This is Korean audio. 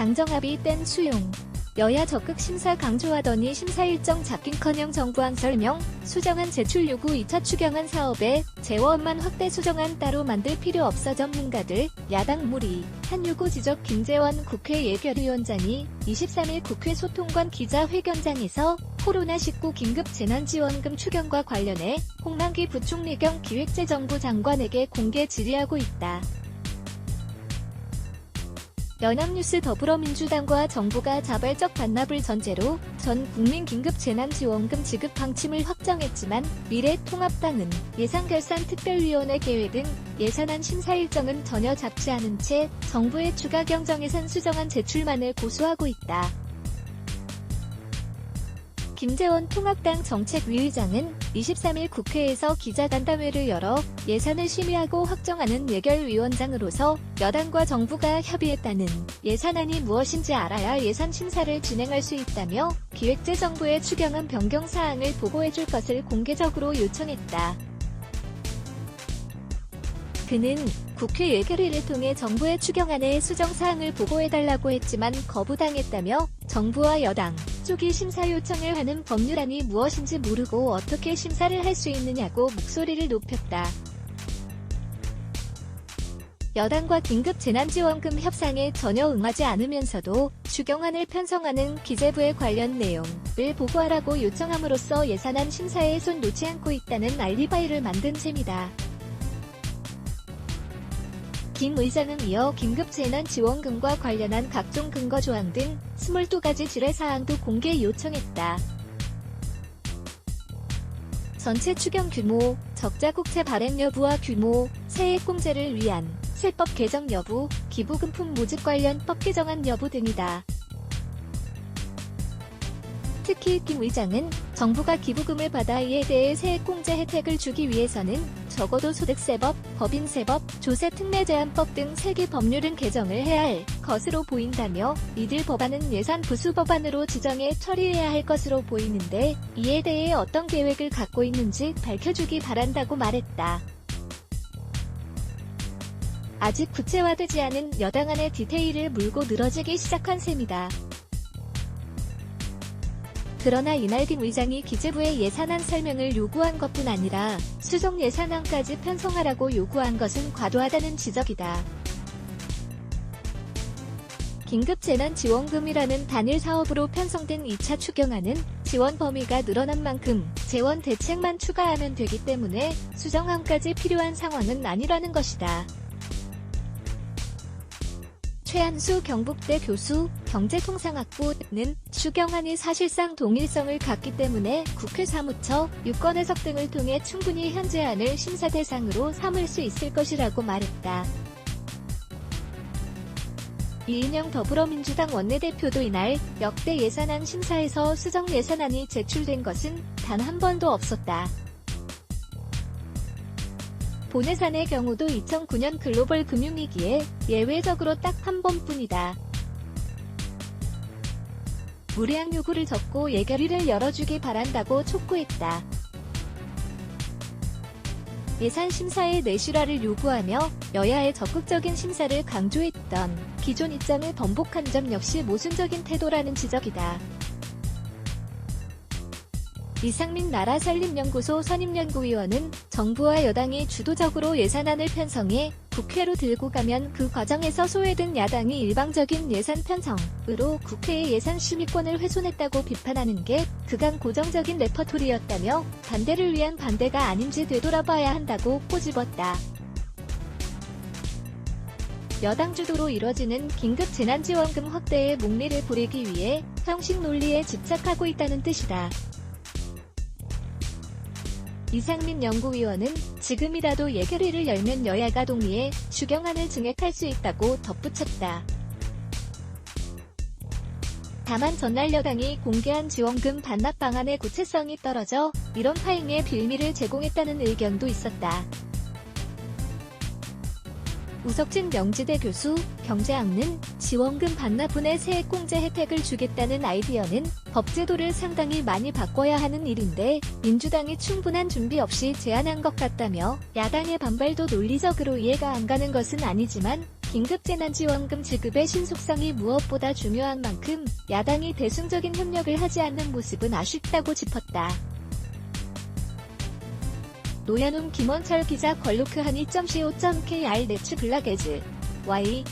당정합의 땐 수용. 여야 적극 심사 강조하더니 심사 일정 잡긴커녕 정부안 설명, 수정안 제출 요구 2차 추경안 사업에 재원만 확대 수정안 따로 만들 필요 없어 전문가들, 야당 무리, 한 요구 지적. 김재원 국회 예결위원장이 23일 국회 소통관 기자회견장에서 코로나19 긴급재난지원금 추경과 관련해 홍남기 부총리 겸 기획재정부 장관에게 공개 질의하고 있다. 연합뉴스 더불어민주당과 정부가 자발적 반납을 전제로 전 국민 긴급재난지원금 지급 방침을 확정했지만 미래통합당은 예산결산특별위원회 계획 등 예산안 심사 일정은 전혀 잡지 않은 채 정부의 추가 경정예산 수정안 제출만을 고수하고 있다. 김재원 통합당 정책위의장은 23일 국회에서 기자간담회를 열어 예산을 심의하고 확정하는 예결위원장으로서 여당과 정부가 협의했다는 예산안이 무엇인지 알아야 예산 심사를 진행할 수 있다며 기획재정부의 추경안 변경 사항을 보고해줄 것을 공개적으로 요청했다. 그는 국회 예결위를 통해 정부의 추경안의 수정사항을 보고해달라고 했지만 거부당했다며 정부와 여당 쪽이 심사 요청을 하는 법률안이 무엇인지 모르고 어떻게 심사를 할 수 있느냐고 목소리를 높였다. 여당과 긴급재난지원금 협상에 전혀 응하지 않으면서도 추경안을 편성하는 기재부의 관련 내용을 보고하라고 요청함으로써 예산안 심사에 손 놓지 않고 있다는 알리바이를 만든 셈이다. 김 의장은 이어 긴급재난지원금과 관련한 각종 근거조항 등 22가지 질의사항도 공개 요청했다. 전체 추경 규모, 적자국채 발행 여부와 규모, 세액공제를 위한 세법 개정 여부, 기부금품 모집 관련 법 개정안 여부 등이다. 특히 김 의장은 정부가 기부금을 받아 이에 대해 세액공제 혜택을 주기 위해서는 적어도 소득세법, 법인세법, 조세특례제한법 등 3개 법률은 개정을 해야 할 것으로 보인다며 이들 법안은 예산 부수 법안으로 지정해 처리해야 할 것으로 보이는데 이에 대해 어떤 계획을 갖고 있는지 밝혀주기 바란다고 말했다. 아직 구체화되지 않은 여당안의 디테일을 물고 늘어지기 시작한 셈이다. 그러나 이날 김 의장이 기재부의 예산안 설명을 요구한 것뿐 아니라 수정 예산안까지 편성하라고 요구한 것은 과도하다는 지적이다. 긴급재난지원금이라는 단일 사업으로 편성된 2차 추경안은 지원 범위가 늘어난 만큼 재원 대책만 추가하면 되기 때문에 수정안까지 필요한 상황은 아니라는 것이다. 최한수 경북대 교수, 경제통상학부는 추경안이 사실상 동일성을 갖기 때문에 국회 사무처, 유권 해석 등을 통해 충분히 현재안을 심사 대상으로 삼을 수 있을 것이라고 말했다. 이인영 더불어민주당 원내대표도 이날 역대 예산안 심사에서 수정 예산안이 제출된 것은 단 한 번도 없었다. 본예산의 경우도 2009년 글로벌 금융위기에 예외적으로 딱 한 번뿐이다. 무리한 요구를 적고 예결위를 열어주기 바란다고 촉구했다. 예산 심사의 내실화를 요구하며 여야의 적극적인 심사를 강조했던 기존 입장을 번복한 점 역시 모순적인 태도라는 지적이다. 이상민 나라살림연구소 선임연구위원은 정부와 여당이 주도적으로 예산안을 편성해 국회로 들고 가면 그 과정에서 소외된 야당이 일방적인 예산 편성으로 국회의 예산 심의권을 훼손했다고 비판하는 게 그간 고정적인 레퍼토리였다며 반대를 위한 반대가 아닌지 되돌아봐야 한다고 꼬집었다. 여당 주도로 이뤄지는 긴급재난지원금 확대에 목리를 부리기 위해 형식 논리에 집착하고 있다는 뜻이다. 이상민 연구위원은 지금이라도 예결위를 열면 여야가 동의해 추경안을 증액할 수 있다고 덧붙였다. 다만 전날 여당이 공개한 지원금 반납 방안의 구체성이 떨어져 이런 파행에 빌미를 제공했다는 의견도 있었다. 우석진 명지대 교수, 경제학는 지원금 반납분의 세액공제 혜택을 주겠다는 아이디어는 법제도를 상당히 많이 바꿔야 하는 일인데 민주당이 충분한 준비 없이 제안한 것 같다며 야당의 반발도 논리적으로 이해가 안 가는 것은 아니지만 긴급재난지원금 지급의 신속성이 무엇보다 중요한 만큼 야당이 대승적인 협력을 하지 않는 모습은 아쉽다고 짚었다. 노현웅 김원철 기자 걸로크 한이.co.kr 네츠 블락에즈 Y